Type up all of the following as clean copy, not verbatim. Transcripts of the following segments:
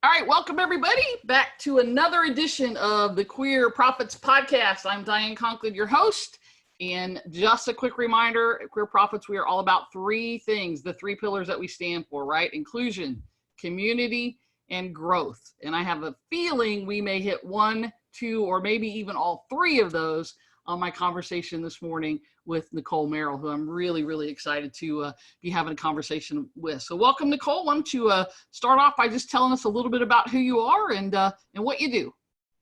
All right, welcome everybody back to another edition of the Queer Profits Podcast. I'm Diane Conklin, your host. And just a quick reminder, at Queer Profits, we are all about three things, the three pillars that we stand for, right? Inclusion, community, and growth. And I have a feeling we may hit one, two, or maybe even all three of those on my conversation this morning with Nicolle Merrill, who I'm really, really excited to be having a conversation with. So welcome, Nicolle. Why don't you start off by just telling us a little bit about who you are and what you do?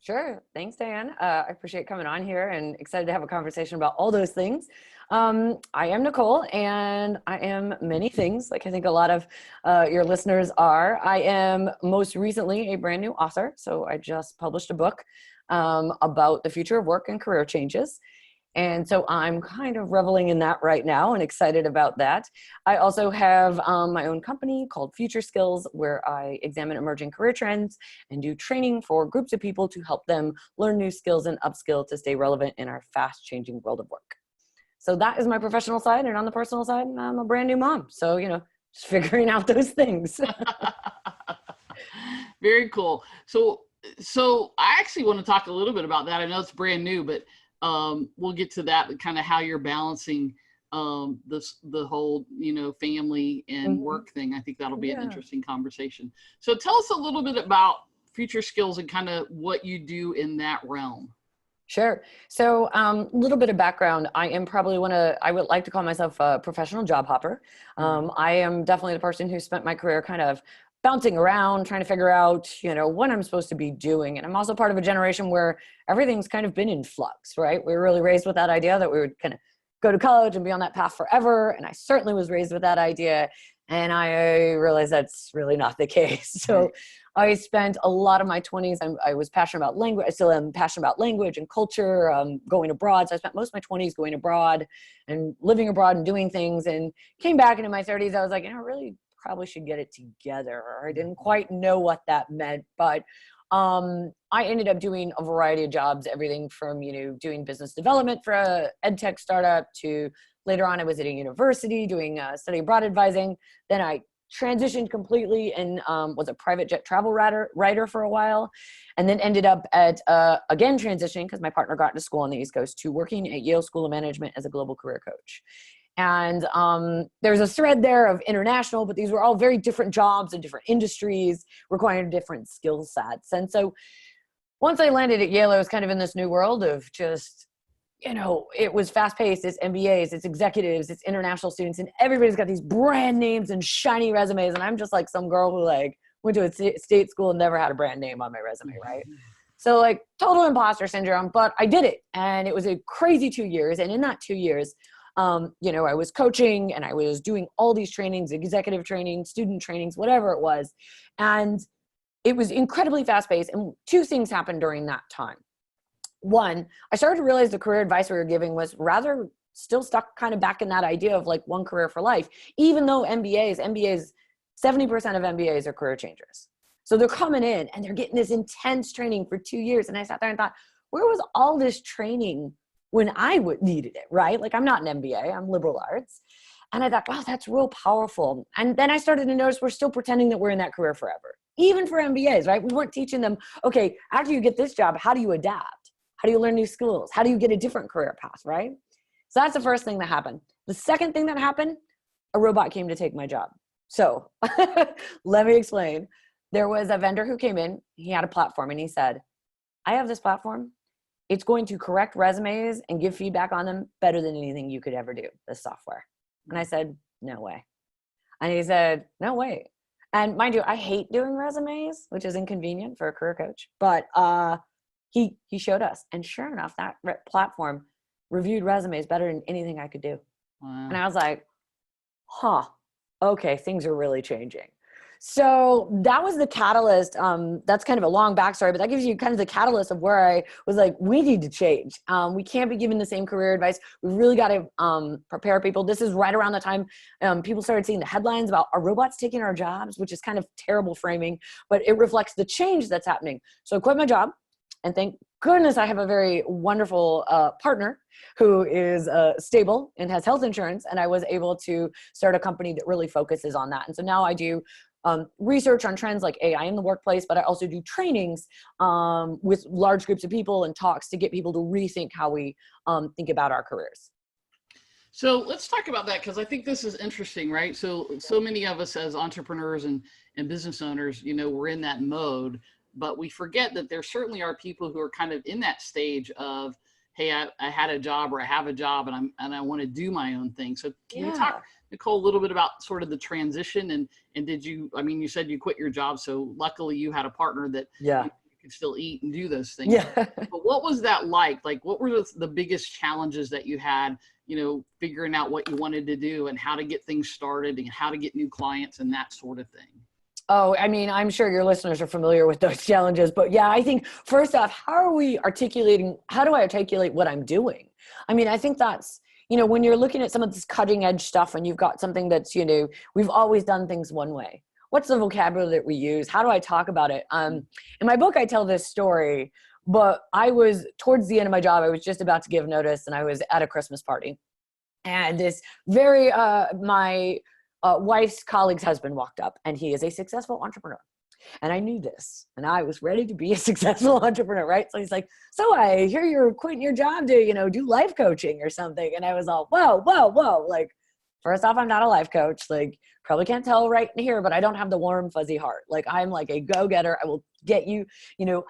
Sure. Thanks, Diane. I appreciate coming on here and excited to have a conversation about all those things. I am Nicolle, and I am many things, like I think a lot of your listeners are. I am most recently a brand new author. So I just published a book about the future of work and career changes. And so I'm kind of reveling in that right now and excited about that. I also have my own company called Future Skills, where I examine emerging career trends and do training for groups of people to help them learn new skills and upskill to stay relevant in our fast changing world of work. So that is my professional side. And on the personal side, I'm a brand new mom. So, just figuring out those things. Very cool. So I actually want to talk a little bit about that. I know it's brand new, but we'll get to that, kind of how you're balancing the whole, family and work thing. I think that'll be an interesting conversation. So tell us a little bit about Future Skills and kind of what you do in that realm. Sure. So a little bit of background. I am probably I would like to call myself a professional job hopper. I am definitely the person who spent my career kind of bouncing around, trying to figure out, what I'm supposed to be doing. And I'm also part of a generation where everything's kind of been in flux, right? We were really raised with that idea that we would kind of go to college and be on that path forever. And I certainly was raised with that idea. And I realized that's really not the case. So I spent a lot of my 20s, I was passionate about language. I still am passionate about language and culture, going abroad. So I spent most of my 20s going abroad and living abroad and doing things, and came back into my 30s. I was like, really probably should get it together. I didn't quite know what that meant, but I ended up doing a variety of jobs, everything from, doing business development for a ed tech startup to later on I was at a university doing study abroad advising. Then I transitioned completely and was a private jet travel writer for a while, and then ended up at, again, transitioning because my partner got into school on the East Coast to working at Yale School of Management as a global career coach. And there's a thread there of international, but these were all very different jobs in different industries, requiring different skill sets. And so once I landed at Yale, I was kind of in this new world of just, it was fast paced. It's MBAs, it's executives, it's international students, and everybody's got these brand names and shiny resumes. And I'm just like some girl who went to a state school and never had a brand name on my resume, right? So total imposter syndrome, but I did it. And it was a crazy 2 years. And in that 2 years, I was coaching and I was doing all these trainings, executive training, student trainings, whatever it was. And it was incredibly fast paced. And two things happened during that time. One, I started to realize the career advice we were giving was rather still stuck kind of back in that idea of one career for life, even though MBAs, 70% of MBAs are career changers. So they're coming in and they're getting this intense training for 2 years. And I sat there and thought, where was all this training when I needed it, right? I'm not an MBA, I'm liberal arts. And I thought, wow, that's real powerful. And then I started to notice we're still pretending that we're in that career forever, even for MBAs, right? We weren't teaching them, okay, after you get this job, how do you adapt? How do you learn new skills? How do you get a different career path, right? So that's the first thing that happened. The second thing that happened, a robot came to take my job. So let me explain. There was a vendor who came in, he had a platform, and he said, I have this platform. It's going to correct resumes and give feedback on them better than anything you could ever do, this software. And I said, no way. And he said, no way. And mind you, I hate doing resumes, which is inconvenient for a career coach, but he showed us. And sure enough, that platform reviewed resumes better than anything I could do. Wow. And I was like, okay, things are really changing. So that was the catalyst. That's kind of a long backstory, but that gives you kind of the catalyst of where I was like, we need to change. We can't be given the same career advice. We've really got to prepare people. This is right around the time people started seeing the headlines about, are robots taking our jobs, which is kind of terrible framing, but it reflects the change that's happening. So I quit my job, and thank goodness I have a very wonderful partner who is stable and has health insurance, and I was able to start a company that really focuses on that. And so now I do research on trends like AI in the workplace, but I also do trainings with large groups of people and talks to get people to rethink how we think about our careers. So let's talk about that, because I think this is interesting, right? So many of us as entrepreneurs and business owners, we're in that mode, but we forget that there certainly are people who are kind of in that stage of, hey, I had a job, or I have a job, and I want to do my own thing. So can you talk, Nicolle, a little bit about sort of the transition, and did you, you said you quit your job, so luckily you had a partner that you could still eat and do those things. Yeah. But what was that like? Like, what were the biggest challenges that you had, figuring out what you wanted to do and how to get things started and how to get new clients and that sort of thing? Oh, I'm sure your listeners are familiar with those challenges, but yeah, I think first off, how do I articulate what I'm doing? I think that's, when you're looking at some of this cutting edge stuff and you've got something that's, we've always done things one way. What's the vocabulary that we use? How do I talk about it? In my book, I tell this story, but I was towards the end of my job. I was just about to give notice and I was at a Christmas party, and this my wife's colleague's husband walked up, and he is a successful entrepreneur. And I knew this, and I was ready to be a successful entrepreneur, right? So he's like, so I hear you're quitting your job to, do life coaching or something. And I was all, whoa. Like, first off, I'm not a life coach. Like, probably can't tell right in here, but I don't have the warm, fuzzy heart. Like, I'm like a go-getter. I will get you,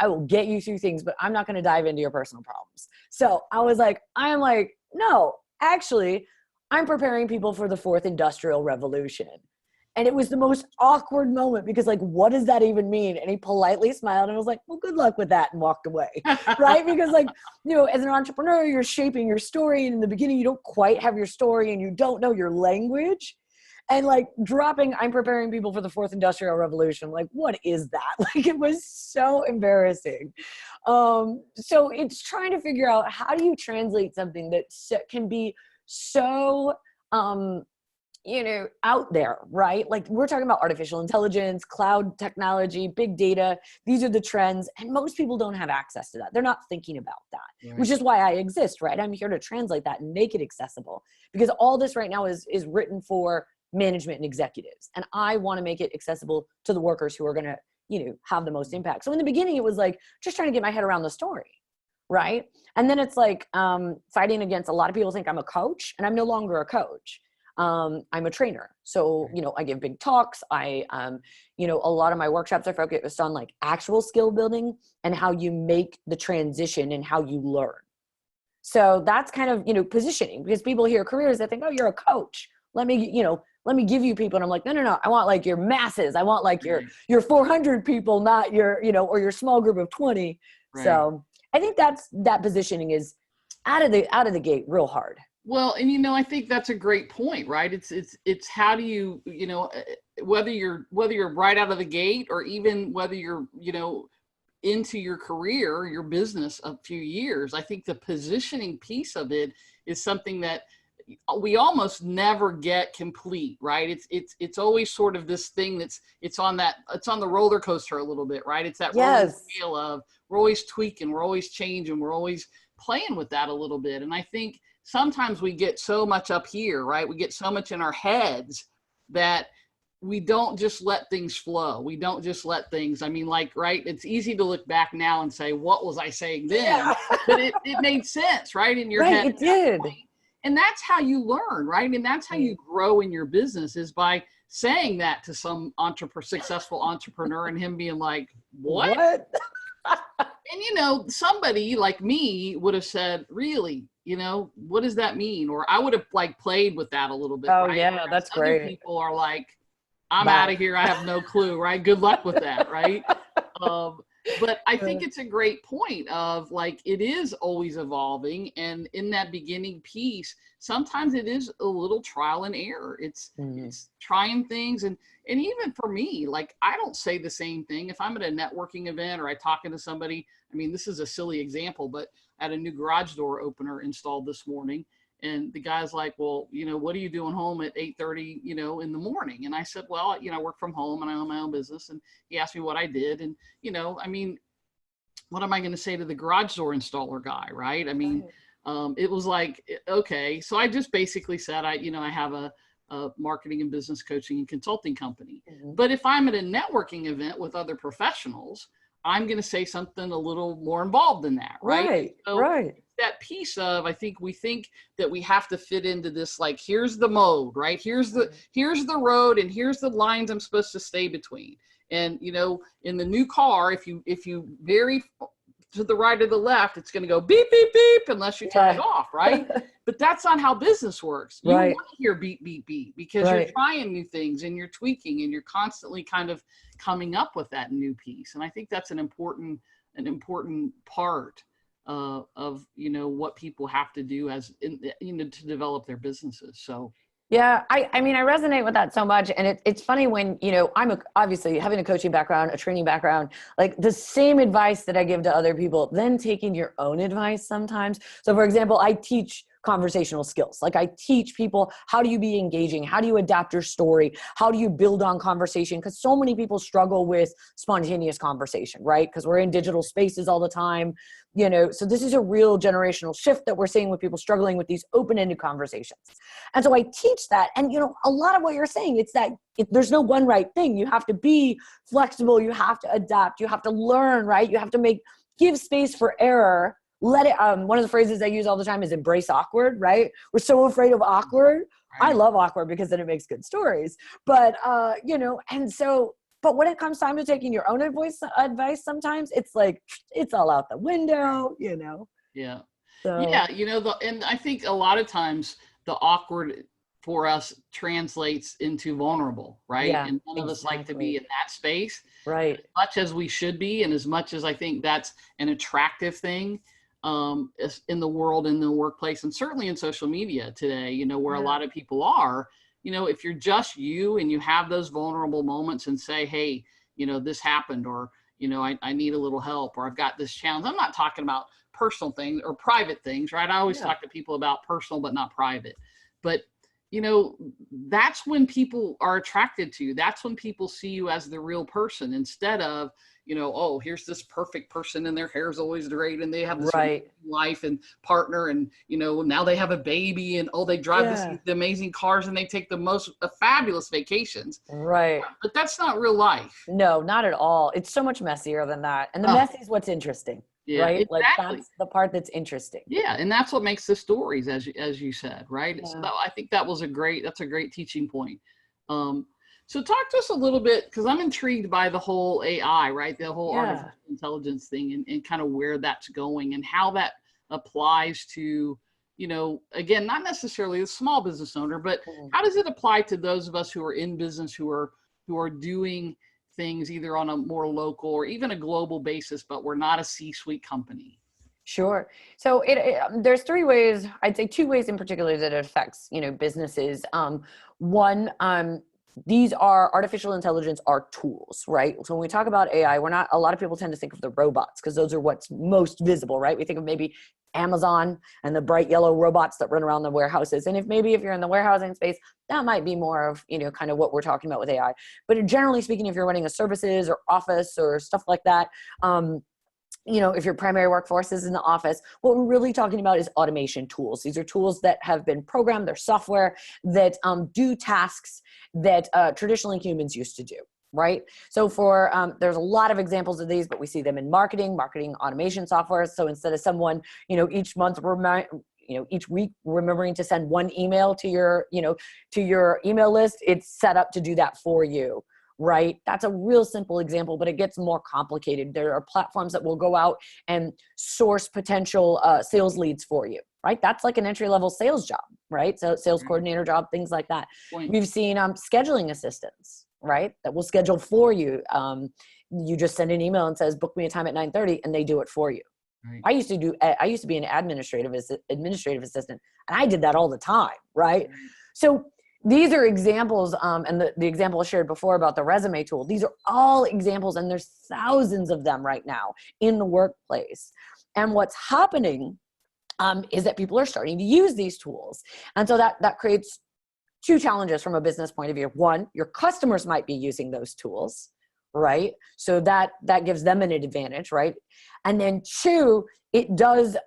I will get you through things, but I'm not going to dive into your personal problems. So I'm like, no, actually, I'm preparing people for the fourth industrial revolution. And it was the most awkward moment because, like, what does that even mean? And he politely smiled and was like, well, good luck with that, and walked away, right? Because, like, as an entrepreneur, you're shaping your story. And in the beginning, you don't quite have your story and you don't know your language. And, like, dropping, I'm preparing people for the fourth industrial revolution. Like, what is that? Like, it was so embarrassing. So it's trying to figure out, how do you translate something that can be so, out there, right? Like, we're talking about artificial intelligence, cloud technology, big data. These are the trends. And most people don't have access to that. They're not thinking about that, which is why I exist, right? I'm here to translate that and make it accessible, because all this right now is written for management and executives. And I want to make it accessible to the workers who are going to, have the most impact. So in the beginning, it was like just trying to get my head around the story. Right. And then it's like fighting against, a lot of people think I'm a coach, and I'm no longer a coach. I'm a trainer. So, I give big talks. A lot of my workshops are focused on like actual skill building and how you make the transition and how you learn. So that's kind of, positioning, because people hear careers, they think, oh, you're a coach. Let me give you people. And I'm like, no. I want like your masses. I want like your 400 people, not your, or your small group of 20. Right. So I think that positioning is out of the gate real hard. Well, and I think that's a great point, right? It's how do you, whether you're right out of the gate, or even whether you're, into your career, your business a few years, I think the positioning piece of it is something that we almost never get complete, right? It's always sort of this thing it's on the roller coaster a little bit, right? It's that roller scale of, we're always tweaking, we're always changing, we're always playing with that a little bit. And I think sometimes we get so much up here, right? We get so much in our heads that we don't just let things flow. We don't just let things, right? It's easy to look back now and say, what was I saying then? Yeah. But it made sense, right? In your head. It did. And that's how you learn, right? And that's how you grow in your business, is by saying that to some successful entrepreneur and him being like, what? And, somebody like me would have said, really, what does that mean? Or I would have like played with that a little bit. Oh, right? yeah, that's great. Other people are like, I'm out of here. I have no clue, right? Good luck with that, right? But I think it's a great point of like, it is always evolving. And in that beginning piece, sometimes it is a little trial and error. It's trying things. And even for me, like, I don't say the same thing. If I'm at a networking event or I talking to somebody, this is a silly example, but I had a new garage door opener installed this morning. And the guy's like, well, what are you doing home at 8:30, in the morning? And I said, well, I work from home and I own my own business. And he asked me what I did. And, what am I going to say to the garage door installer guy? Right. It was like, okay. So I just basically said, I have a a marketing and business coaching and consulting company. Mhm. But if I'm at a networking event with other professionals, I'm going to say something a little more involved than that, right? Right, So right. that piece of, I think we think that we have to fit into this, like, here's the mode, right? Here's the road, and here's the lines I'm supposed to stay between. And, you know, in the new car, if you vary to the right or the left, it's going to go beep, beep, beep, unless you turn it off, right? But that's not how business works. You Right. want to hear beep, beep, beep, because you're trying new things and you're tweaking and you're constantly kind of coming up with that new piece. And I think that's an important part of, you know, what people have to do to develop their businesses. So. Yeah, I mean, I resonate with that so much. And it's funny when, you know, obviously having a coaching background, a training background, like the same advice that I give to other people, then taking your own advice sometimes. So for example, I teach conversational skills. Like I teach people, how do you be engaging? How do you adapt your story? How do you build on conversation? Because so many people struggle with spontaneous conversation, right? Because we're in digital spaces all the time, you know, so this is a real generational shift that we're seeing with people struggling with these open-ended conversations. And so I teach that. And, you know, a lot of what you're saying, it's that there's no one right thing. You have to be flexible. You have to adapt. You have to learn, right? You have to give space for error. Let it, one of the phrases I use all the time is embrace awkward, right? We're so afraid of awkward. Right. I love awkward because then it makes good stories. But, you know, and so, but when it comes time to taking your own advice, sometimes it's like, it's all out the window, you know? Yeah. So. Yeah. You know, and I think a lot of times the awkward for us translates into vulnerable, right? Yeah, and none of us like to be in that space. Right. As much as we should be, and as much as I think that's an attractive thing in the world, in the workplace, and certainly in social media today, you know, where a lot of people are, you know, if you're just you and you have those vulnerable moments and say, hey, you know, this happened, or, you know, I need a little help, or I've got this challenge. I'm not talking about personal things or private things, right? I always talk to people about personal, but not private. But, you know, that's when people are attracted to you. That's when people see you as the real person, instead of, you know, oh, here's this perfect person and their hair's always great and they have this life and partner, and, you know, now they have a baby, and, oh, they drive the amazing cars and they take the most fabulous vacations. Right. But that's not real life. No, not at all. It's so much messier than that. And the messy is what's interesting. Yeah, right? Exactly. Like that's the part that's interesting. Yeah. And that's what makes the stories, as you said, right? Yeah. So I think that's a great teaching point. So talk to us a little bit, because I'm intrigued by the whole AI, right? The whole artificial intelligence thing, and kind of where that's going and how that applies to, you know, again, not necessarily a small business owner, but how does it apply to those of us who are in business, who are doing things either on a more local or even a global basis, but we're not a C-suite company? Sure. So there's three ways, I'd say two ways in particular that it affects, you know, businesses. One, these are artificial intelligence are tools, right? So when we talk about AI, a lot of people tend to think of the robots because those are what's most visible, right? We think of maybe Amazon and the bright yellow robots that run around the warehouses. And if you're in the warehousing space, that might be more of, you know, kind of what we're talking about with AI. But generally speaking, if you're running a services or office or stuff like that, you know, if your primary workforce is in the office, what we're really talking about is automation tools. These are tools that have been programmed, they're software that do tasks that traditionally humans used to do, right? So there's a lot of examples of these, but we see them in marketing automation software. So instead of someone, you know, each week remembering to send one email to your email list, it's set up to do that for you. Right? That's a real simple example, but it gets more complicated. There are platforms that will go out and source potential sales leads for you, right? That's like an entry-level sales job, right? So sales coordinator job, things like that. We've seen scheduling assistants, right? That will schedule for you. You just send an email and says, book me a time at 9:30, and they do it for you. Right. I used to be an administrative assistant, and I did that all the time, right? So these are examples, and the example I shared before about the resume tool, these are all examples, and there's thousands of them right now in the workplace. And what's happening is that people are starting to use these tools. And so that creates two challenges from a business point of view. One, your customers might be using those tools, right? So that gives them an advantage, right? And then two, it does,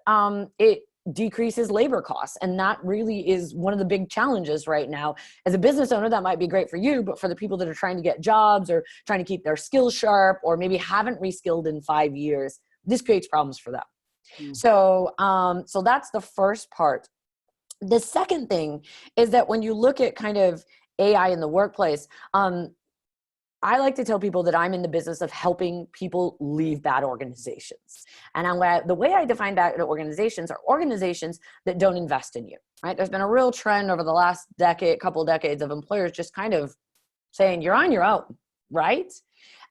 decreases labor costs. And that really is one of the big challenges right now. As a business owner, that might be great for you, but for the people that are trying to get jobs or trying to keep their skills sharp, or maybe haven't reskilled in 5 years, this creates problems for them. So that's the first part. The second thing is that when you look at kind of AI in the workplace, I like to tell people that I'm in the business of helping people leave bad organizations. And the way I define bad organizations are organizations that don't invest in you, right? There's been a real trend over the last couple decades of employers just kind of saying, you're on your own, right?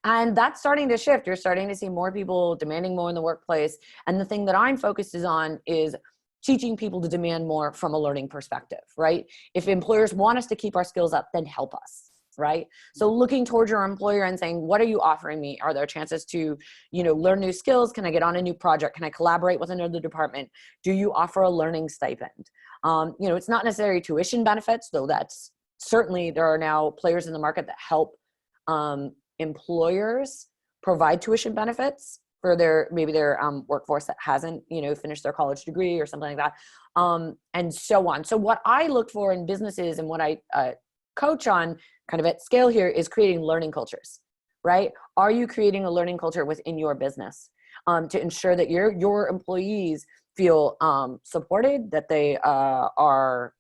And that's starting to shift. You're starting to see more people demanding more in the workplace. And the thing that I'm focused on is teaching people to demand more from a learning perspective, right? If employers want us to keep our skills up, then help us. Right? So looking towards your employer and saying, what are you offering me? Are there chances to, learn new skills? Can I get on a new project? Can I collaborate with another department? Do you offer a learning stipend? It's not necessarily tuition benefits, though that's certainly, there are now players in the market that help employers provide tuition benefits for their workforce that hasn't, finished their college degree or something like that. And so on. So what I look for in businesses and what I coach on kind of at scale here is creating learning cultures, right? Are you creating a learning culture within your business to ensure that your employees feel supported, that they are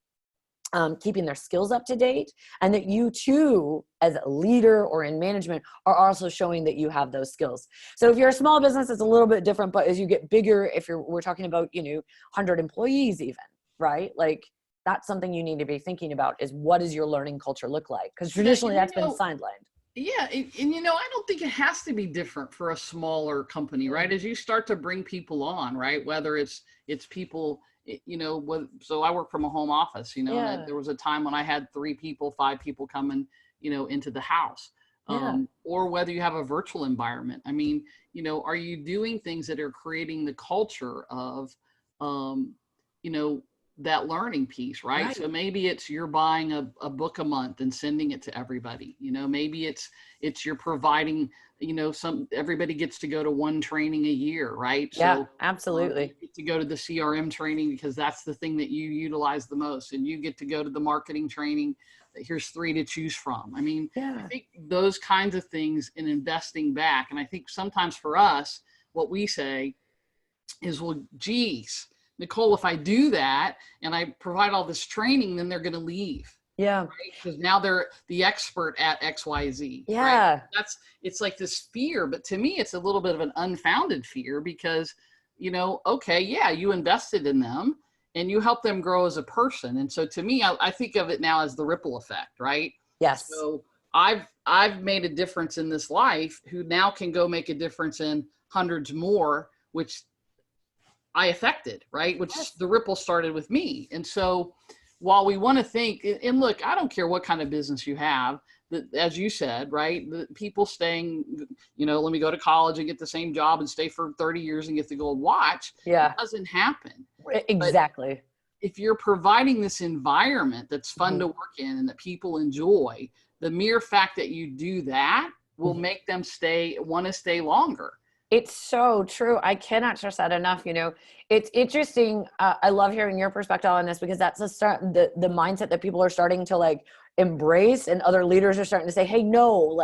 keeping their skills up to date, and that you too, as a leader or in management, are also showing that you have those skills. So if you're a small business, it's a little bit different, but as you get bigger, we're talking about, 100 employees even, right? Like, that's something you need to be thinking about, is what does your learning culture look like? Because traditionally that's been sidelined. Yeah. And I don't think it has to be different for a smaller company, right? As you start to bring people on, right? Whether it's people, so I work from a home office, and there was a time when I had 3 people, 5 people coming, into the house. Or whether you have a virtual environment. I mean, are you doing things that are creating the culture of, that learning piece, right? So maybe it's you're buying a book a month and sending it to everybody. Maybe it's you're providing, everybody gets to go to one training a year, right? Yeah, so, absolutely. You get to go to the CRM training because that's the thing that you utilize the most, and you get to go to the marketing training. Here's 3 to choose from. I mean, I think those kinds of things in investing back. And I think sometimes for us, what we say is, well, geez, Nicolle, if I do that and I provide all this training, then they're going to leave. Yeah. Right? Because now they're the expert at XYZ. Yeah. Right? It's like this fear, but to me, it's a little bit of an unfounded fear because, okay, yeah, you invested in them and you help them grow as a person. And so to me, I think of it now as the ripple effect, right? Yes. So I've made a difference in this life who now can go make a difference in hundreds more, which I affected, right? Which the ripple started with me. And so while we want to think, and look, I don't care what kind of business you have, that, as you said, right? The people staying, let me go to college and get the same job and stay for 30 years and get the gold watch. Yeah. It doesn't happen. Exactly. But if you're providing this environment that's fun to work in and that people enjoy, the mere fact that you do that will make them want to stay longer. It's so true. I cannot stress that enough. It's interesting. I love hearing your perspective on this because that's the mindset that people are starting to embrace, and other leaders are starting to say, hey, no,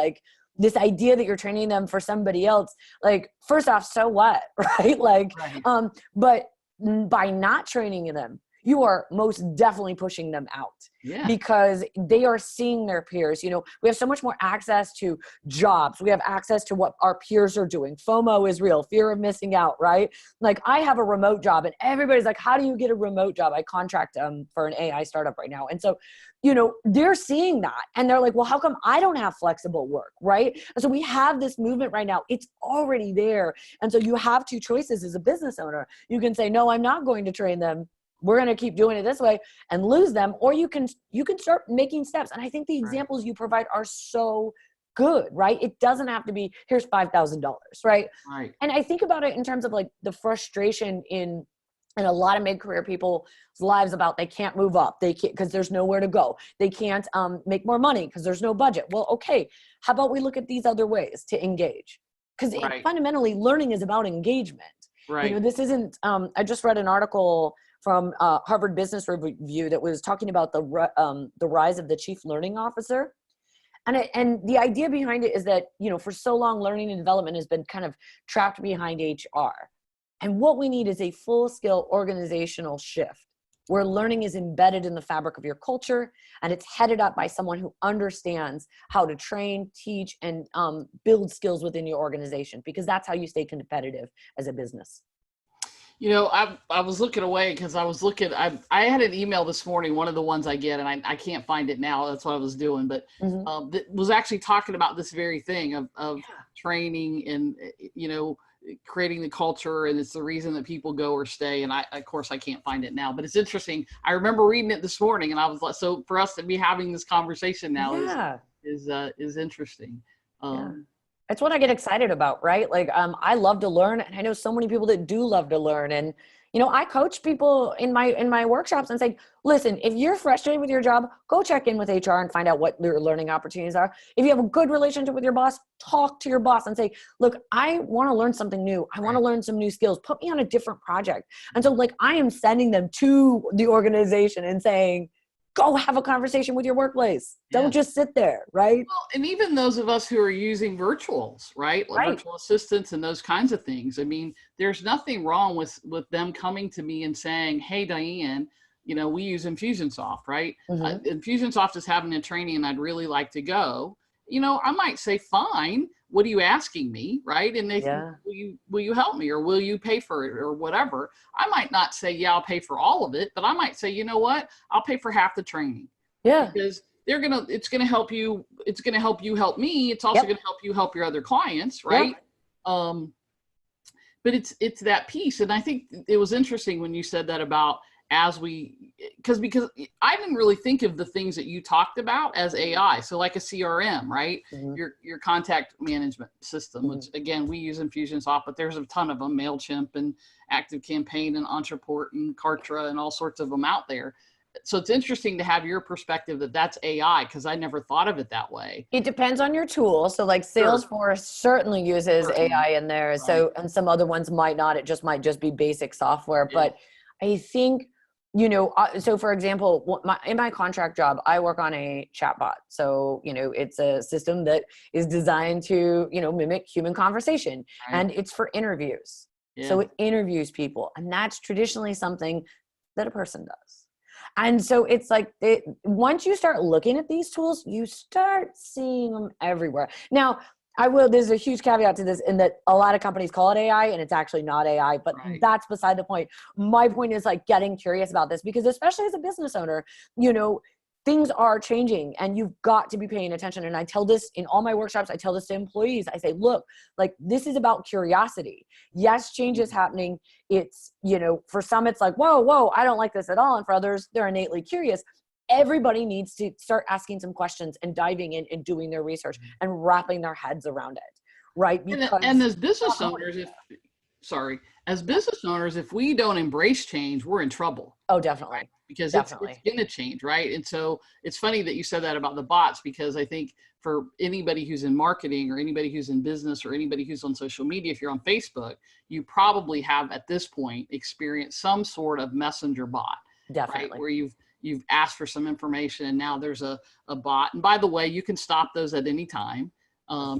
this idea that you're training them for somebody else, first off, so what? Right. But by not training them, you are most definitely pushing them out because they are seeing their peers. We have so much more access to jobs. We have access to what our peers are doing. FOMO is real, fear of missing out, right? I have a remote job and everybody's like, how do you get a remote job? I contract for an AI startup right now. And so, they're seeing that and they're like, well, how come I don't have flexible work, right? And so we have this movement right now. It's already there. And so you have 2 choices as a business owner. You can say, no, I'm not going to train them. We're going to keep doing it this way and lose them. Or you can start making steps. And I think the examples you provide are so good, right? It doesn't have to be, here's $5,000, right? Right. And I think about it in terms of the frustration in a lot of mid-career people's lives about they can't move up. They can't, because there's nowhere to go. They can't make more money because there's no budget. Well, okay. How about we look at these other ways to engage? Because fundamentally learning is about engagement. Right. This isn't, I just read an article from Harvard Business Review that was talking about the rise of the chief learning officer. And the idea behind it is that, for so long, learning and development has been kind of trapped behind HR. And what we need is a full-scale organizational shift where learning is embedded in the fabric of your culture, and it's headed up by someone who understands how to train, teach, and build skills within your organization, because that's how you stay competitive as a business. I was looking away because I had an email this morning, one of the ones I get, and I can't find it now. That's what I was doing, but that was actually talking about this very thing of training and, creating the culture, and it's the reason that people go or stay. And of course I can't find it now, but it's interesting. I remember reading it this morning, and I was like, so for us to be having this conversation now is interesting. It's what I get excited about, right? Like, I love to learn, and I know so many people that do love to learn. And, I coach people in my workshops and say, listen, if you're frustrated with your job, go check in with HR and find out what your learning opportunities are. If you have a good relationship with your boss, talk to your boss and say, look, I want to learn something new. I want to learn some new skills. Put me on a different project. And so, like, I am sending them to the organization and saying, go have a conversation with your workplace. Don't just sit there, right? Well, and even those of us who are using virtuals, right? Like virtual assistants and those kinds of things. I mean, there's nothing wrong with them coming to me and saying, hey, Diane, we use Infusionsoft, right? Infusionsoft is having a training and I'd really like to go. I might say, fine. What are you asking me, right? And they will you help me, or will you pay for it, or whatever? I might not say, yeah, I'll pay for all of it, but I might say, you know what? I'll pay for half the training. Yeah. Because it's gonna help you. It's gonna help you help me. It's also gonna help you help your other clients, right? But it's that piece, and I think it was interesting when you said that about because I didn't really think of the things that you talked about as AI. So like a CRM, right? Your contact management system, which again, we use Infusionsoft, but there's a ton of them, MailChimp and ActiveCampaign and Entreport and Kartra and all sorts of them out there. So it's interesting to have your perspective that that's AI, because I never thought of it that way. It depends on your tool. So like Salesforce certainly uses AI in there. Right. So, and some other ones might not. It might just be basic software. But I think, so for example, in my contract job, I work on a chatbot. So, it's a system that is designed to, mimic human conversation, and it's for interviews. So it interviews people, and that's traditionally something that a person does. And so it's like, once you start looking at these tools, you start seeing them everywhere. Now, there's a huge caveat to this, in that a lot of companies call it AI and it's actually not AI, but that's beside the point. My point is like getting curious about this, because especially as a business owner, things are changing and you've got to be paying attention. And I tell this in all my workshops, I tell this to employees. I say, look, like, this is about curiosity. Yes, change is happening. It's, for some, it's like, whoa, I don't like this at all. And for others, they're innately curious. Everybody needs to start asking some questions and diving in and doing their research and wrapping their heads around it, right? And as business owners, if we don't embrace change, we're in trouble. Oh, definitely. Right? Because it's going to change, right? And so it's funny that you said that about the bots, because I think for anybody who's in marketing, or anybody who's in business, or anybody who's on social media, if you're on Facebook, you probably have at this point experienced some sort of messenger bot. Definitely. Right? Where you've asked for some information and now there's a bot. And by the way, you can stop those at any time,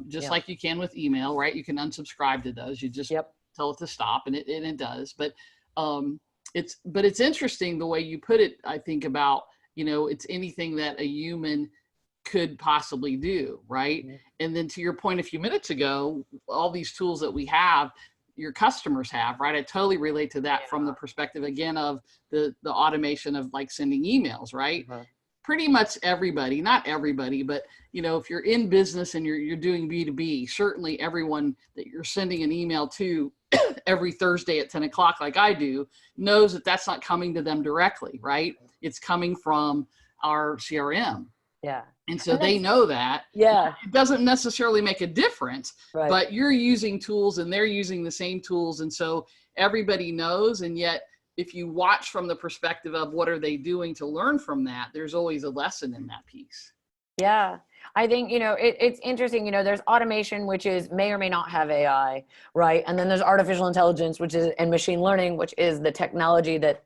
just like you can with email, right? You can unsubscribe to those. You just tell it to stop, and it does. But it's interesting the way you put it, I think, about, it's anything that a human could possibly do, right? And then to your point a few minutes ago, all these tools that we have, your customers have, right? I totally relate to that from the perspective, again, of the automation of like sending emails, right? Pretty much everybody, not everybody, but if you're in business and you're doing B2B, certainly everyone that you're sending an email to every Thursday at 10 o'clock, like I do, knows that that's not coming to them directly, right? It's coming from our CRM. Yeah. And so they know that. Yeah. It doesn't necessarily make a difference, but you're using tools and they're using the same tools. And so everybody knows. And yet, if you watch from the perspective of what are they doing to learn from that, there's always a lesson in that piece. Yeah. I think, it's interesting, there's automation, which may or may not have AI, right? And then there's artificial intelligence, and machine learning, which is the technology that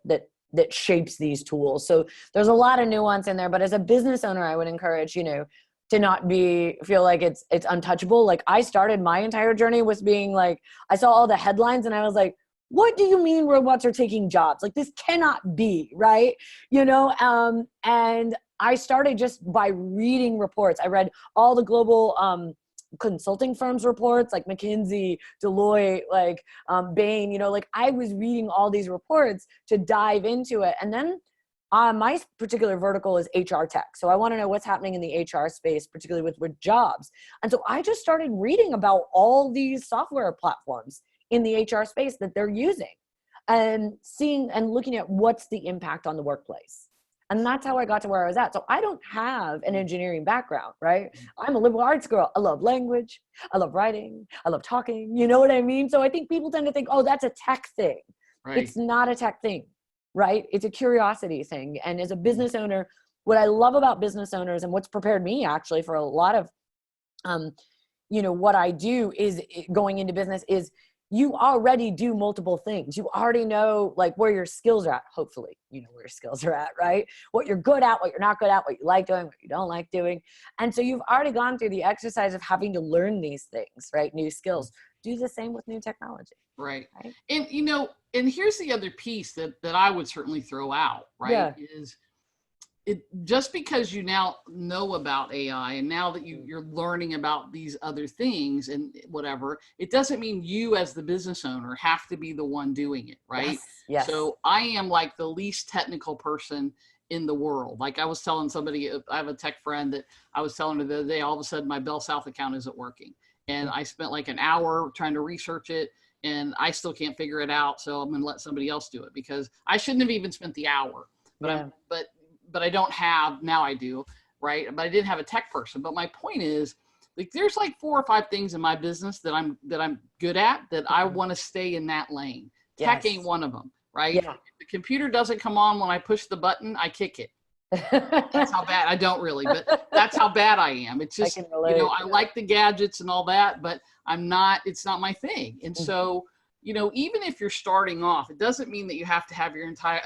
that shapes these tools. So there's a lot of nuance in there, but as a business owner, I would encourage, to not feel like it's untouchable. Like I started my entire journey with being like, I saw all the headlines and I was like, what do you mean robots are taking jobs? Like this cannot be, right? And I started just by reading reports. I read all the global consulting firms reports like McKinsey, Deloitte, like Bain, like I was reading all these reports to dive into it. And then my particular vertical is HR tech. So I want to know what's happening in the HR space, particularly with jobs. And so I just started reading about all these software platforms in the HR space that they're using and seeing and looking at what's the impact on the workplace. And that's how I got to where I was at. So I don't have an engineering background, right? I'm a liberal arts girl. I love language. I love writing. I love talking. You know what I mean? So I think people tend to think, oh, that's a tech thing. Right. It's not a tech thing, right? It's a curiosity thing. And as a business owner, what I love about business owners and what's prepared me actually for a lot of, what I do is going into business is you already do multiple things. You already know like where your skills are at. Hopefully, you know where your skills are at, right? What you're good at, what you're not good at, what you like doing, what you don't like doing. And so you've already gone through the exercise of having to learn these things, right? New skills. Do the same with new technology. Right. And, and here's the other piece that I would certainly throw out, right? Yeah. Is it just because you now know about AI and now that you're learning about these other things and whatever, it doesn't mean you as the business owner have to be the one doing it, right? Yes. Yes. So I am like the least technical person in the world. Like I was telling somebody, I have a tech friend that I was telling her the other day, all of a sudden my Bell South account isn't working. And I spent like an hour trying to research it and I still can't figure it out. So I'm going to let somebody else do it because I shouldn't have even spent the hour, but I don't have, now I do, right? But I didn't have a tech person. But my point is, like, there's like 4 or 5 things in my business that I'm good at that I want to stay in that lane. Yes. Tech ain't one of them, right? Yeah. If the computer doesn't come on when I push the button, I kick it. That's how bad. I don't really, but that's how bad I am. It's just, I like the gadgets and all that, but it's not my thing. And so, even if you're starting off, it doesn't mean that you have to have your entire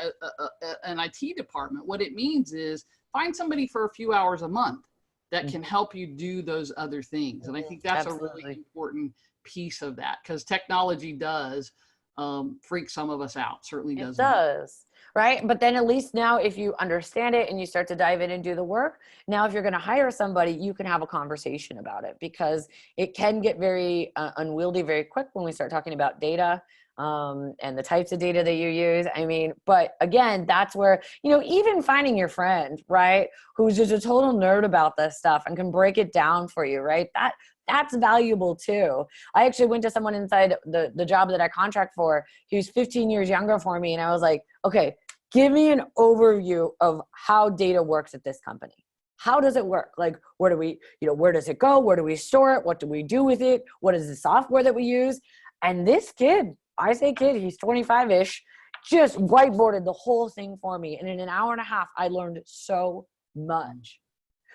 an IT department. What it means is find somebody for a few hours a month that can help you do those other things. And I think that's a really important piece of that because technology does freak some of us out. Certainly does. It does. Right. But then at least now, if you understand it and you start to dive in and do the work, now, if you're going to hire somebody, you can have a conversation about it because it can get very unwieldy very quick when we start talking about data and the types of data that you use. I mean, but again, that's where, even finding your friend, right, who's just a total nerd about this stuff and can break it down for you, right? That's valuable too. I actually went to someone inside the job that I contract for. He was 15 years younger for me. And I was like, okay, give me an overview of how data works at this company. How does it work? Like, where does it go? Where do we store it? What do we do with it? What is the software that we use? And this kid, I say kid, he's 25-ish, just whiteboarded the whole thing for me. And in an hour and a half, I learned so much.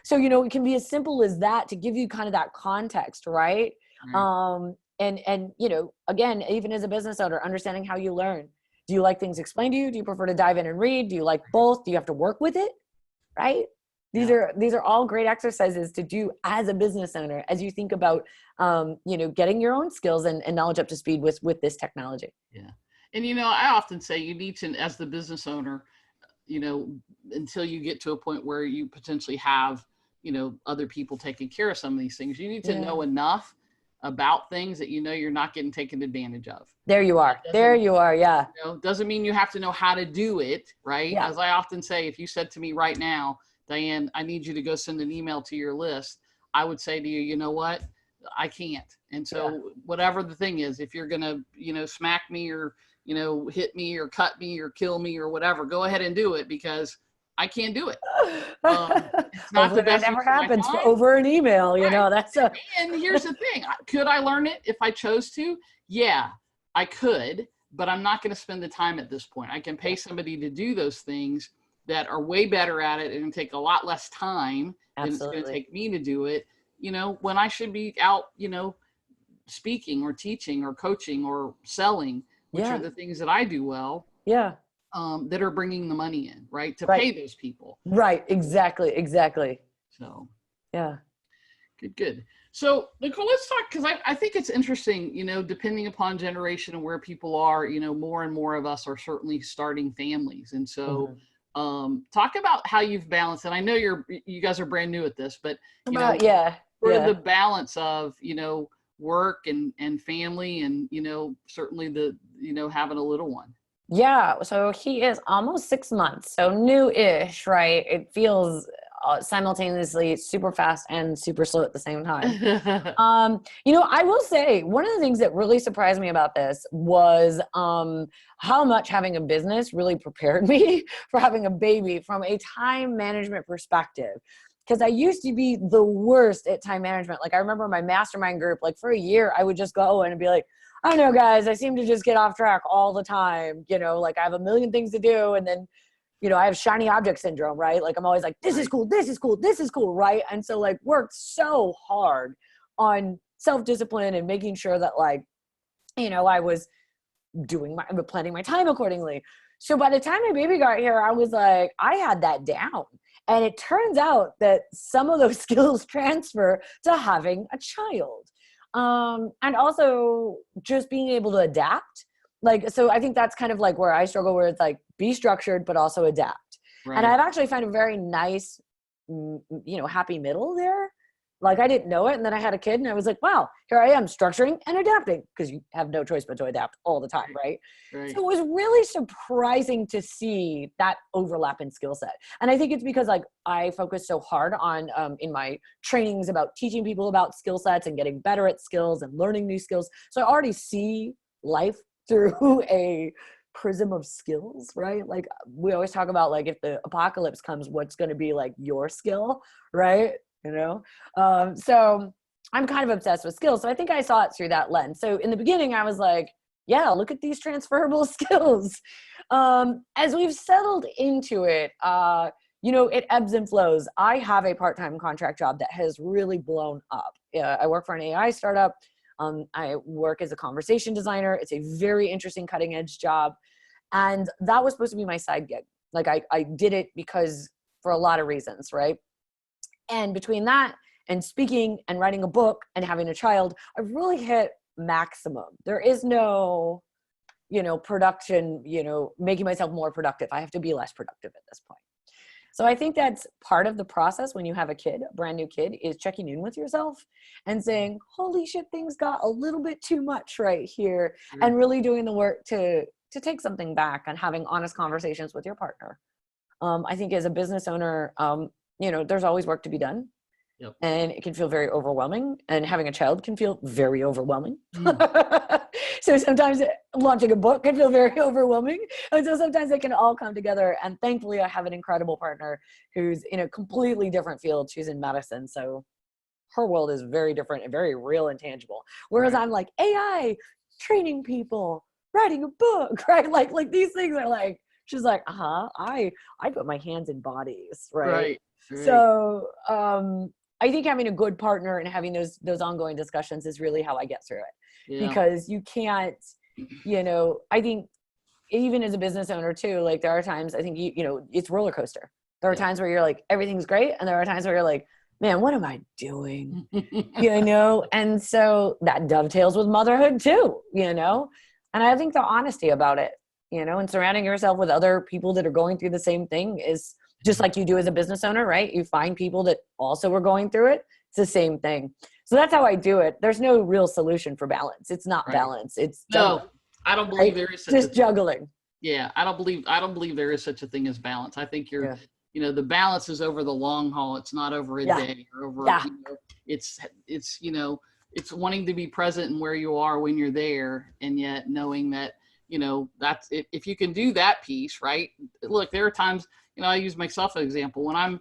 So, it can be as simple as that to give you kind of that context, right? And again, even as a business owner, understanding how you learn. Do you like things explained to you? Do you prefer to dive in and read? Do you like both? Do you have to work with it? Right? These are all great exercises to do as a business owner, as you think about, getting your own skills and knowledge up to speed with this technology. Yeah. And, I often say you need to, as the business owner, until you get to a point where you potentially have, other people taking care of some of these things, you need to know enough about things that you're not getting taken advantage of. There you are. Yeah. Doesn't mean you have to know how to do it, right? Yeah. As I often say, if you said to me right now, Diane, I need you to go send an email to your list, I would say to you, you know what? I can't. And so whatever the thing is, if you're going to, smack me or, hit me or cut me or kill me or whatever, go ahead and do it because I can't do it. It's not the best. That never happens over an email, And here's the thing. Could I learn it if I chose to? Yeah, I could, but I'm not going to spend the time at this point. I can pay somebody to do those things that are way better at it and take a lot less time than it's going to take me to do it, when I should be out, speaking or teaching or coaching or selling, which are the things that I do well. Yeah. that are bringing the money in, right? To Right. pay those people. Right. Exactly. So, Yeah. good. So, Nicolle, let's talk, because I think it's interesting, depending upon generation and where people are, more and more of us are certainly starting families. And so, talk about how you've balanced, and I know you guys are brand new at this, but, sort of the balance of, work and family and, certainly having a little one. Yeah. So he is almost 6 months. So new-ish, right? It feels simultaneously super fast and super slow at the same time. I will say one of the things that really surprised me about this was how much having a business really prepared me for having a baby from a time management perspective. Because I used to be the worst at time management. Like I remember my mastermind group, like for a year, I would just go in and be like, I don't know, guys, I seem to just get off track all the time. Like I have a million things to do. And then, I have shiny object syndrome, right? Like I'm always like, this is cool, this is cool, this is cool, right? And so like worked so hard on self-discipline and making sure that like, I was planning my time accordingly. So by the time my baby got here, I was like, I had that down. And it turns out that some of those skills transfer to having a child. And also just being able to adapt. Like, so I think that's kind of like where I struggle, where it's like be structured, but also adapt. Right. And I've actually found a very nice, happy middle there. Like I didn't know it. And then I had a kid and I was like, wow, here I am structuring and adapting, because you have no choice but to adapt all the time. Right. So it was really surprising to see that overlap in skill set. And I think it's because like I focus so hard on in my trainings about teaching people about skill sets and getting better at skills and learning new skills. So I already see life through a prism of skills, right? Like we always talk about like if the apocalypse comes, what's going to be like your skill, right? So I'm kind of obsessed with skills. So I think I saw it through that lens. So in the beginning, I was like, yeah, look at these transferable skills. As we've settled into it, it ebbs and flows. I have a part-time contract job that has really blown up. I work for an AI startup. I work as a conversation designer. It's a very interesting cutting edge job. And that was supposed to be my side gig. Like I did it because for a lot of reasons, right? And between that and speaking and writing a book and having a child, I've really hit maximum. There is no, production, making myself more productive. I have to be less productive at this point. So I think that's part of the process when you have a kid, a brand new kid, is checking in with yourself and saying, holy shit, things got a little bit too much right here. And really doing the work to take something back and having honest conversations with your partner. I think as a business owner, there's always work to be done. Yep. And it can feel very overwhelming, and having a child can feel very overwhelming. So sometimes launching a book can feel very overwhelming. And so sometimes they can all come together. And thankfully I have an incredible partner who's in a completely different field. She's in medicine. So her world is very different and very real and tangible. Whereas I'm like AI, training people, writing a book, right? Like these things are like, she's like, I put my hands in bodies, right? So I think having a good partner and having those ongoing discussions is really how I get through it. Because you can't, I think even as a business owner too, like there are times I think, it's roller coaster. There are times where you're like, everything's great. And there are times where you're like, man, what am I doing? And so that dovetails with motherhood too, and I think the honesty about it, and surrounding yourself with other people that are going through the same thing is just like you do as a business owner, right? You find people that also are going through it. It's the same thing. So that's how I do it. There's no real solution for balance. It's not balance. It's juggling. No, I don't believe there is such just juggling. Yeah, I don't believe there is such a thing as balance. I think the balance is over the long haul. It's not over a day or over. It's wanting to be present in where you are when you're there, and yet knowing that that's if you can do that piece, right? Look, there are times. I use myself as an example. When I'm,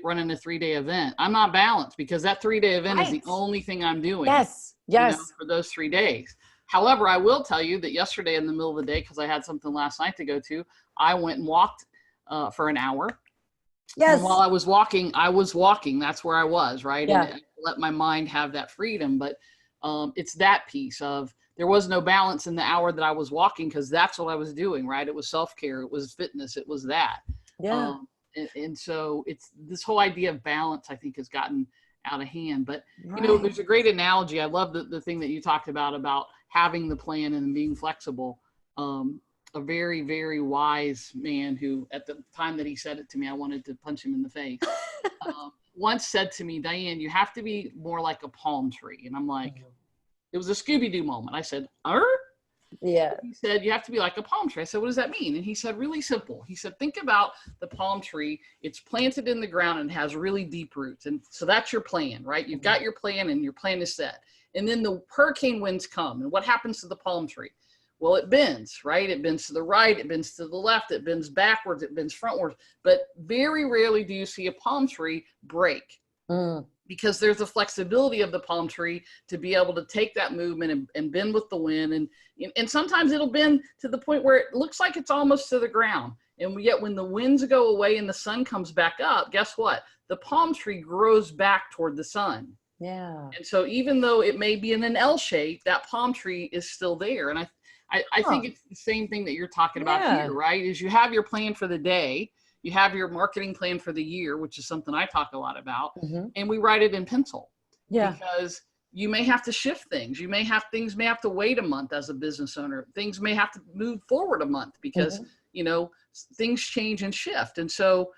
running a 3-day event, I'm not balanced because that 3-day event is the only thing I'm doing. Yes. For those 3 days. However, I will tell you that yesterday in the middle of the day, because I had something last night to go to, I went and walked for an hour. Yes. And while I was walking, That's where I was, right? Yeah. And I let my mind have that freedom. But It's that piece of, there was no balance in the hour that I was walking, because that's what I was doing, right? It was self-care, it was fitness, it was that. Yeah. And so it's this whole idea of balance, I think, has gotten out of hand. But, Right. there's a great analogy. I love the thing that you talked about having the plan and being flexible. A very, very wise man who, at the time that he said it to me, I wanted to punch him in the face, once said to me, Diane, you have to be more like a palm tree. And I'm like, it was a Scooby-Doo moment. I said, Yeah. He said, you have to be like a palm tree. I said, what does that mean? And he said, really simple. He said, think about the palm tree. It's planted in the ground and has really deep roots. And so that's your plan, right? You've got your plan and your plan is set. And then the hurricane winds come. And what happens to the palm tree? Well, it bends, right? It bends to the right, it bends to the left, it bends backwards, it bends frontwards. But very rarely do you see a palm tree break. Because there's the flexibility of the palm tree to be able to take that movement and bend with the wind. And sometimes it'll bend to the point where it looks like it's almost to the ground. And yet when the winds go away and the sun comes back up, guess what? The palm tree grows back toward the sun. Yeah. And so even though it may be in an L shape, that palm tree is still there. And I think it's the same thing that you're talking about here, right? Is you have your plan for the day. You have your marketing plan for the year, which is something I talk a lot about, and we write it in pencil. Yeah. Because you may have to shift things. Things may have to wait a month as a business owner. Things may have to move forward a month because, things change and shift. And so,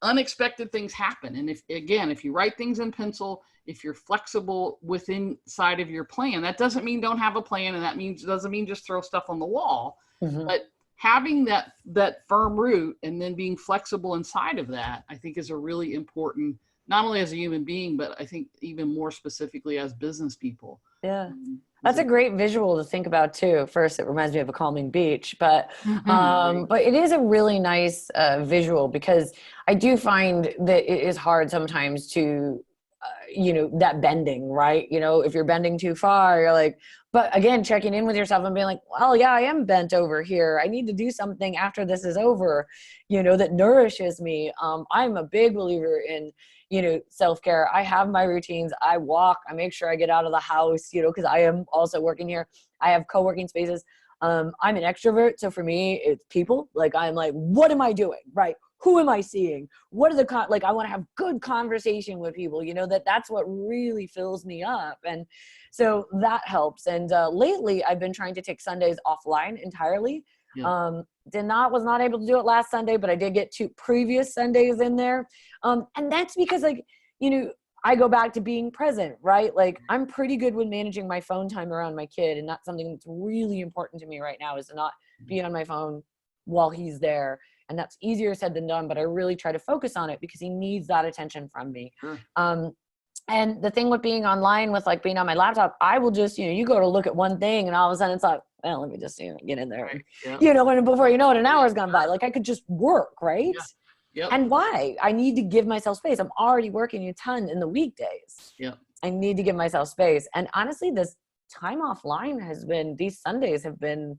unexpected things happen. And if you write things in pencil, if you're flexible within side of your plan, that doesn't mean don't have a plan. And that doesn't mean just throw stuff on the wall, but having that firm root and then being flexible inside of that, I think is a really important, not only as a human being, but I think even more specifically as business people. Yeah. That's a great visual to think about too. First, it reminds me of a calming beach, but it is a really nice visual, because I do find that it is hard sometimes to, that bending, right? If you're bending too far, you're like, but again, checking in with yourself and being like, well, yeah, I am bent over here. I need to do something after this is over, that nourishes me. I'm a big believer in, self-care. I have my routines. I walk, I make sure I get out of the house, because I am also working here. I have co-working spaces. I'm an extrovert. So for me, it's people. Like, I'm like, what am I doing? Right. Who am I seeing? What are I want to have good conversation with people, that's what really fills me up. And so that helps. And lately I've been trying to take Sundays offline entirely. Yeah. Was not able to do it last Sunday, but I did get 2 previous Sundays in there. And that's because I go back to being present, right? Like, I'm pretty good with managing my phone time around my kid. And that's something that's really important to me right now, is to not be on my phone while he's there. And that's easier said than done, but I really try to focus on it because he needs that attention from me. Sure. And the thing with being online, with being on my laptop, I will just, you go to look at one thing and all of a sudden it's like, well, let me just, get in there. Right. Yeah. And before you know it, an hour's gone by. Like, I could just work, right? Yeah. Yep. And why? I need to give myself space. I'm already working a ton in the weekdays. Yeah. I need to give myself space. And honestly, this time offline these Sundays have been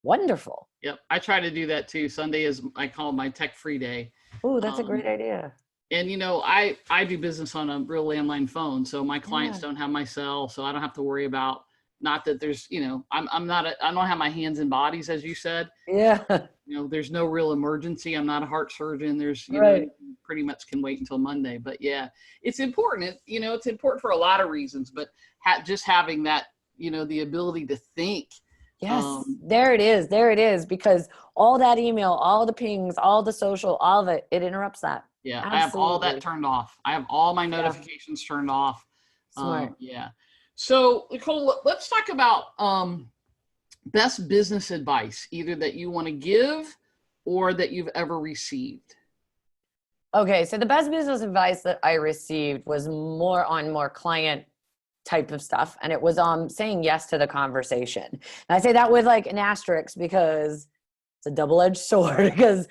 wonderful. Yep. I try to do that too. Sunday is, I call my tech free day. Oh, that's a great idea. And, I do business on a real landline phone. So my clients don't have my cell. So I don't have to worry about, not that there's, I don't have my hands and bodies, as you said. Yeah. There's no real emergency. I'm not a heart surgeon. There's, pretty much can wait until Monday. But yeah, it's important. It's important for a lot of reasons, but just having that, the ability to think. Yes, there it is. Because all that email, all the pings, all the social, all of it interrupts that. Yeah, absolutely. I have all that turned off. I have all my notifications turned off. Smart. Yeah. So, Nicolle, let's talk about best business advice, either that you want to give or that you've ever received. Okay, so the best business advice that I received was more client type of stuff. And it was saying yes to the conversation. And I say that with an asterisk, because it's a double-edged sword, because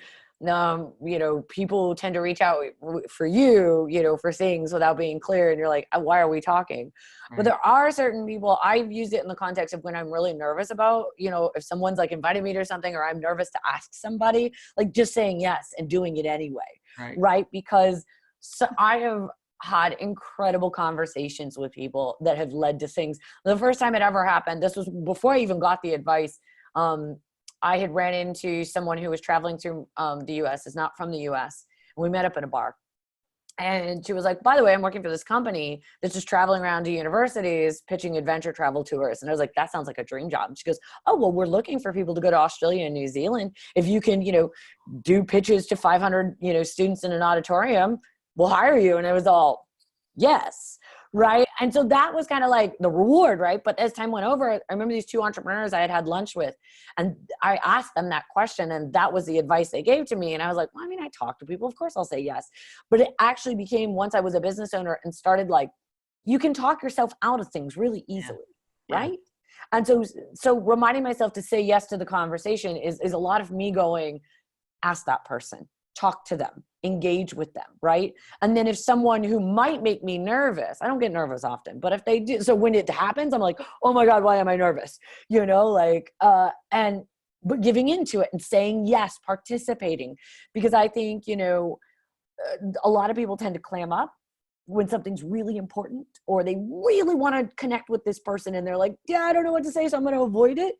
people tend to reach out for you, for things without being clear. And you're like, why are we talking? Right. But there are certain people, I've used it in the context of when I'm really nervous about, if someone's invited me to something, or I'm nervous to ask somebody, just saying yes and doing it anyway. Right. Because I have had incredible conversations with people that have led to things. The first time it ever happened, this was before I even got the advice. I had ran into someone who was traveling through the US, is not from the US. And we met up in a bar. And she was like, by the way, I'm working for this company that's just traveling around to universities pitching adventure travel tours. And I was like, that sounds like a dream job. And she goes, oh, well, we're looking for people to go to Australia and New Zealand. If you can, do pitches to 500, students in an auditorium, we'll hire you. And it was all, yes. Right. And so that was kind of like the reward. Right. But as time went over, I remember these two entrepreneurs I had lunch with, and I asked them that question, and that was the advice they gave to me. And I was like, well, I mean, I talk to people, of course I'll say yes. But it actually became, once I was a business owner and started, like, you can talk yourself out of things really easily. Yeah. Right. And so reminding myself to say yes to the conversation is a lot of me going, ask that person, talk to them, engage with them, right? And then if someone who might make me nervous, I don't get nervous often, but if they do, so when it happens, I'm like, oh my God, why am I nervous? But giving into it and saying yes, participating, because I think, a lot of people tend to clam up when something's really important, or they really want to connect with this person and they're like, yeah, I don't know what to say, so I'm going to avoid it.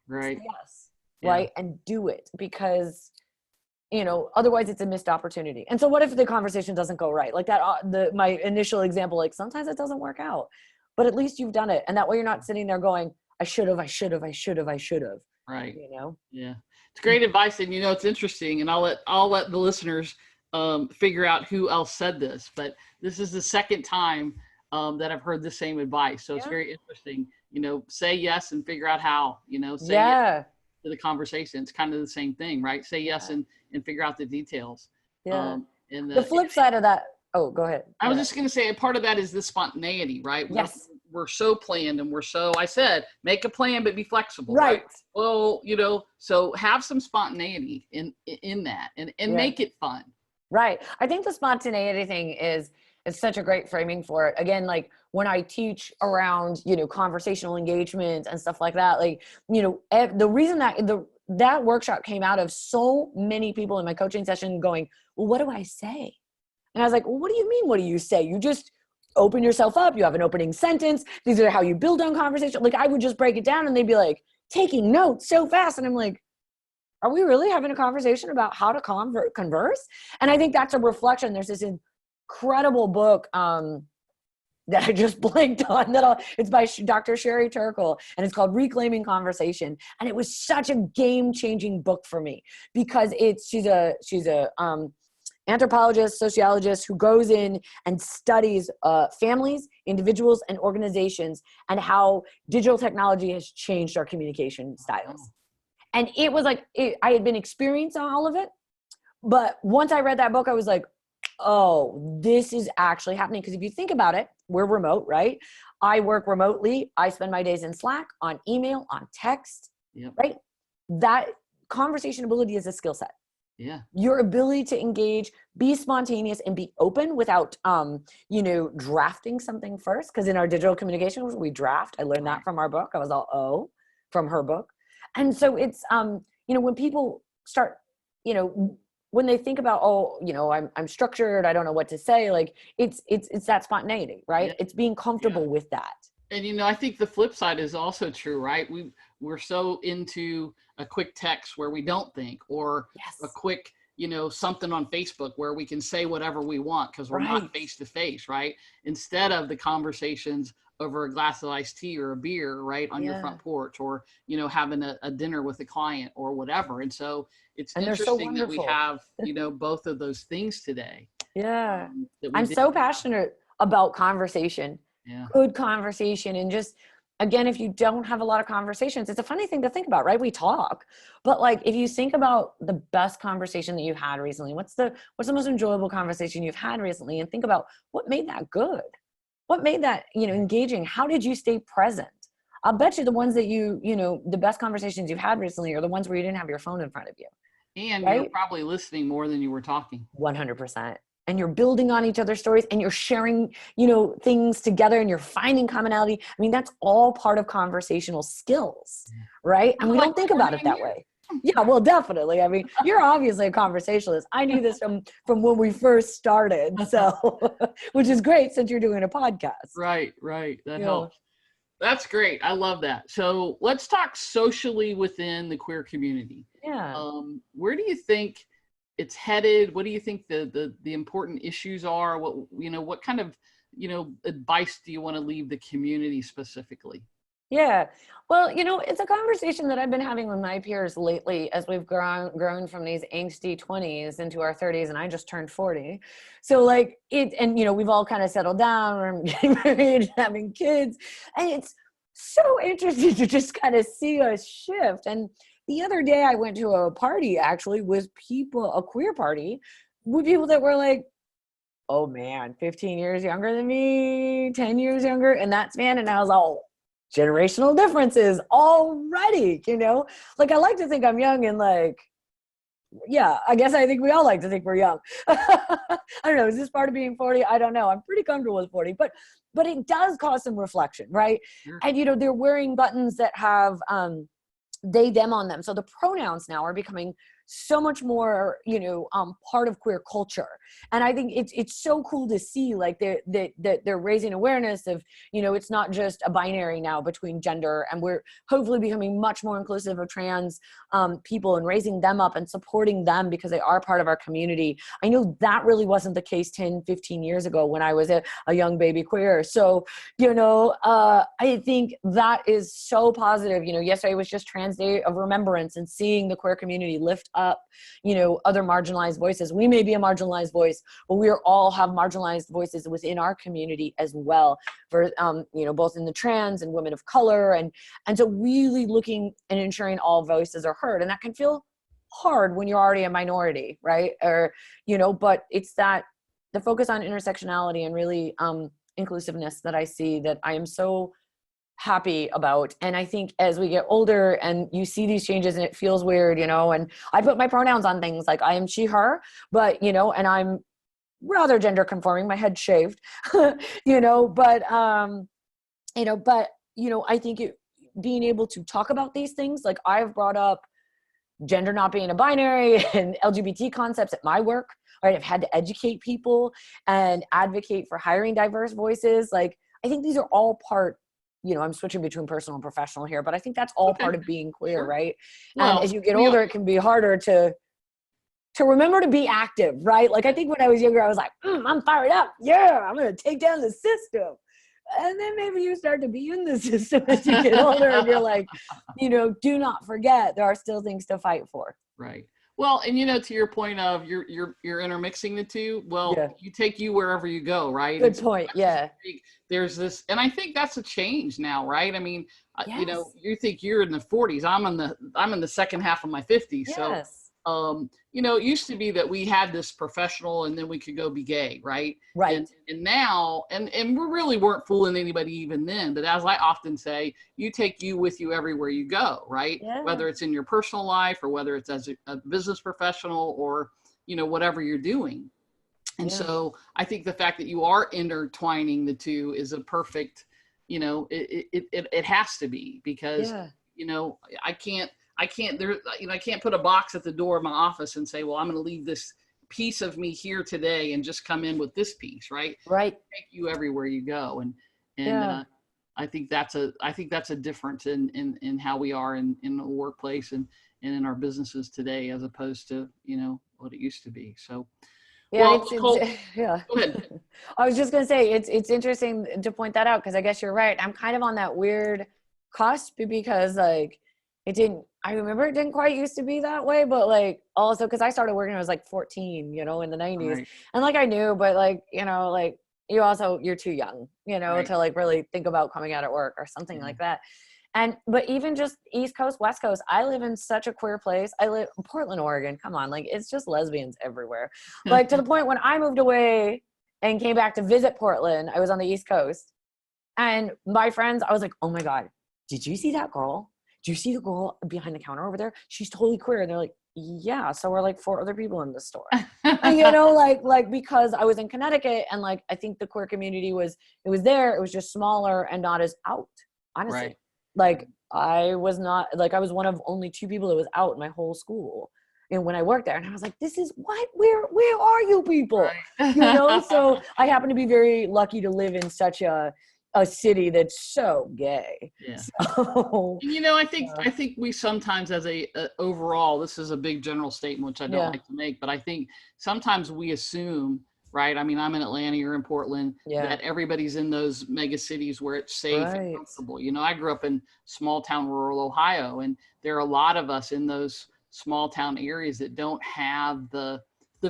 Right. Say yes. Yeah. Right. And do it, because otherwise it's a missed opportunity. And so what if the conversation doesn't go right? Like that, my initial example, like sometimes it doesn't work out, but at least you've done it. And that way you're not sitting there going, I should have. Right. Yeah. It's great advice. And, it's interesting, and I'll let the listeners figure out who else said this, but this is the second time that I've heard the same advice. So it's very interesting, say yes and figure out how, say yes to the conversation. It's kind of the same thing, right? Say yes and figure out the details. Yeah. And the flip side of that. Oh, go ahead. I was just going to say, a part of that is the spontaneity, right? Yes. We're so planned, and I said, make a plan, but be flexible. Right. Well, so have some spontaneity in that and make it fun. Right. I think the spontaneity thing is such a great framing for it. Again, like when I teach around, conversational engagement and stuff like that, like, the reason that workshop came out of so many people in my coaching session going, well, what do I say? And I was like, well, what do you mean? What do you say? You just open yourself up. You have an opening sentence. These are how you build on conversation. Like I would just break it down and they'd be like taking notes so fast. And I'm like, are we really having a conversation about how to converse? And I think that's a reflection. There's this incredible book that I just blanked on. It's by Dr. Sherry Turkle, and it's called Reclaiming Conversation. And it was such a game-changing book for me because she's a anthropologist, sociologist who goes in and studies families, individuals, and organizations, and how digital technology has changed our communication styles. And it was like, I had been experiencing all of it. But once I read that book, I was like, oh, this is actually happening. Because if you think about it, we're remote, right? I work remotely. I spend my days in Slack, on email, on text, right? That conversation ability is a skill set. Yeah. Your ability to engage, be spontaneous, and be open without, drafting something first. Because in our digital communication, we draft. I learned that from our book. I was all, from her book. And so it's, when people start, when they think about, I'm structured, I don't know what to say, like it's that spontaneity, right? Yeah. It's being comfortable with that. And, I think the flip side is also true, right? We're so into a quick text where we don't think, or a quick, something on Facebook where we can say whatever we want because we're not face to face, right? Instead of the conversations over a glass of iced tea or a beer, right, on your front porch, or, having a dinner with a client or whatever. And so it's interesting that we have, both of those things today. Yeah. I'm so passionate about conversation, good conversation. And just, again, if you don't have a lot of conversations, it's a funny thing to think about, right? We talk, but like, if you think about the best conversation that you've had recently, what's the most enjoyable conversation you've had recently? And think about what made that good. What made that, engaging? How did you stay present? I'll bet you the ones that the best conversations you've had recently are the ones where you didn't have your phone in front of you. And you're probably listening more than you were talking. 100%. And you're building on each other's stories, and you're sharing, things together, and you're finding commonality. I mean, that's all part of conversational skills, right? And we don't think about it that way. Yeah, well, definitely. I mean, you're obviously a conversationalist. I knew this from when we first started, so which is great since you're doing a podcast. Right, right. That Yeah. helps. That's great. I love that. So let's talk socially within the queer community. Yeah. Where do you think it's headed? What do you think the important issues are? What kind of, advice do you want to leave the community specifically? Yeah. Well, it's a conversation that I've been having with my peers lately as we've grown from these angsty 20s into our 30s, and I just turned 40. So we've all kind of settled down, we're getting married, having kids, and it's so interesting to just kind of see us shift. And the other day I went to a party actually with people, a queer party, with people that were like, oh man, 15 years younger than me, 10 years younger, and that's man. And I was all, generational differences already, like I like to think I'm young and yeah, I guess I think we all like to think we're young. I don't know, is this part of being 40? I don't know. I'm pretty comfortable with 40, but it does cause some reflection, right? Sure. And they're wearing buttons that have they, them on them. So the pronouns now are becoming so much more, part of queer culture. And I think it's so cool to see like that they're raising awareness of, it's not just a binary now between gender, and we're hopefully becoming much more inclusive of trans people and raising them up and supporting them because they are part of our community. I know that really wasn't the case 10, 15 years ago when I was a young baby queer. So, I think that is so positive. Yesterday was just Trans Day of Remembrance, and seeing the queer community lift up, other marginalized voices. We may be a marginalized voice, but we all have marginalized voices within our community as well, for, both in the trans and women of color. And so really looking and ensuring all voices are heard. And that can feel hard when you're already a minority, right? Or, but it's that the focus on intersectionality and really inclusiveness that I see that I am so happy about. And I think as we get older and you see these changes and it feels weird, and I put my pronouns on things like I am she, her, but, and I'm rather gender conforming, my head shaved, but I think being able to talk about these things, like I've brought up gender not being a binary and LGBT concepts at my work, right? I've had to educate people and advocate for hiring diverse voices. Like, I think these are all part, I'm switching between personal and professional here, but I think that's all part of being queer, Sure. right? Well, and as you get older, it can be harder to remember to be active, right? Like, I think when I was younger, I was like, I'm fired up. Yeah, I'm going to take down the system. And then maybe you start to be in the system as you get older and you're like, do not forget, there are still things to fight for. Right. Well, and to your point of you're intermixing the two. Well, Yeah. you take you wherever you go, right? Good point. Yeah. There's this, and I think that's a change now, right? I mean, Yes. you think you're in the 40s. I'm in the second half of my 50s. Yes. So, it used to be that we had this professional and then we could go be gay, right? Right. And now, and we really weren't fooling anybody even then, but as I often say, you take you with you everywhere you go, right? Yeah. Whether it's in your personal life or whether it's as a business professional or, whatever you're doing. And so I think the fact that you are intertwining the two is a perfect, it has to be, because, I can't put a box at the door of my office and say, well, I'm going to leave this piece of me here today and just come in with this piece, right? Right. Take you everywhere you go. I think that's a difference in how we are in the workplace and in our businesses today, as opposed to, what it used to be. So, yeah, Nicole, yeah. go ahead. I was just going to say, it's interesting to point that out, because I guess you're right. I'm kind of on that weird cusp, because I remember it didn't quite used to be that way, but also because I started working when I was 14, in the 90s. Right. And I knew, but you're too young, Right. to really think about coming out at work or something like that. But even just East Coast, West Coast, I live in such a queer place. I live in Portland, Oregon. Come on. It's just lesbians everywhere. To the point when I moved away and came back to visit Portland, I was on the East Coast, and my friends, I was like, oh my God, did you see that girl? Do you see the girl behind the counter over there? She's totally queer. And they're like, yeah. So we're 4 other people in the store, because I was in Connecticut, and I think the queer community was there. It was just smaller and not as out, honestly. Right. Like I was not, like I was one of only 2 people that was out in my whole school. And when I worked there, and I was like, this is what, where are you people? Right. You know, so I happen to be very lucky to live in such a city that's so gay. Yeah. So, And, you know, I think we sometimes as a overall, this is a big general statement, which I don't yeah, like to make, but I think sometimes we assume, right? I mean, I'm in Atlanta, you're in Portland, yeah, that everybody's in those mega cities where it's safe and right, comfortable. You know, I grew up in small town rural Ohio, and there are a lot of us in those small town areas that don't have the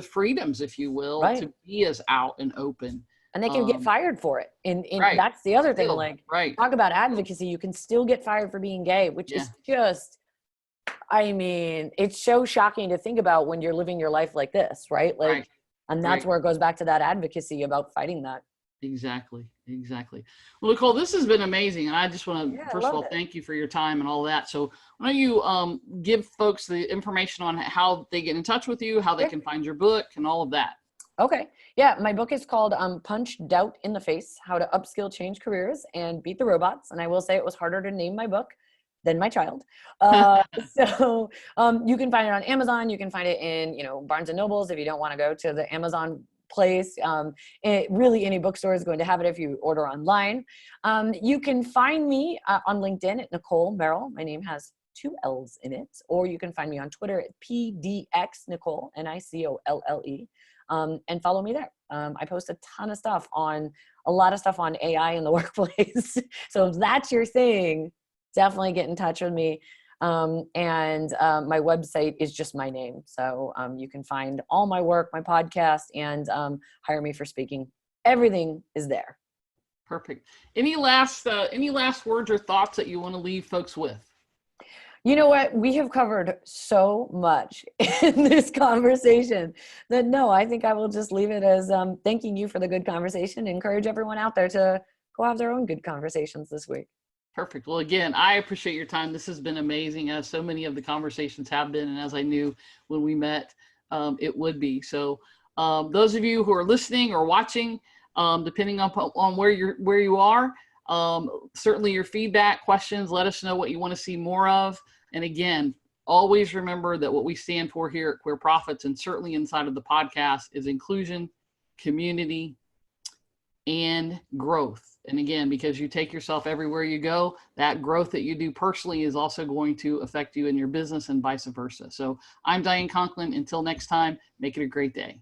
freedoms, if you will, right. to be as out and open. And they can get fired for it. And Right. that's the other thing, Still, like, right. talk about advocacy. You can still get fired for being gay, which Yeah. is just, I mean, it's so shocking to think about when you're living your life like this, right? Like, Right. and that's Right. where it goes back to that advocacy about fighting that. Exactly. Well, Nicolle, this has been amazing. And I just want to, Yeah, I first of all, loved it. thank you for your time and all that. So why don't you give folks the information on how they get in touch with you, how they Sure. can find your book and all of that. Okay. Yeah, my book is called Punch Doubt in the Face, How to Upskill, Change Careers, and Beat the Robots. And I will say it was harder to name my book than my child. So you can find it on Amazon. You can find it in, Barnes and Nobles if you don't want to go to the Amazon place. Really any bookstore is going to have it if you order online. You can find me on LinkedIn at Nicolle Merrill. My name has 2 L's in it. Or you can find me on Twitter at PDX Nicolle, Nicolle. And follow me there. I post a lot of stuff on AI in the workplace. So if that's your thing, definitely get in touch with me. And my website is just my name. So you can find all my work, my podcast, and hire me for speaking. Everything is there. Perfect. Any last words or thoughts that you want to leave folks with? You know what? We have covered so much in this conversation that no, I think I will just leave it as thanking you for the good conversation. Encourage everyone out there to go have their own good conversations this week. Perfect. Well, again, I appreciate your time. This has been amazing, as so many of the conversations have been, and as I knew when we met, it would be. So those of you who are listening or watching, depending on where you are, certainly your feedback, questions, let us know what you want to see more of. And again, always remember that what we stand for here at Queer Profits, and certainly inside of the podcast, is inclusion, community, and growth. And again, because you take yourself everywhere you go, that growth that you do personally is also going to affect you in your business and vice versa. So I'm Diane Conklin. Until next time, make it a great day.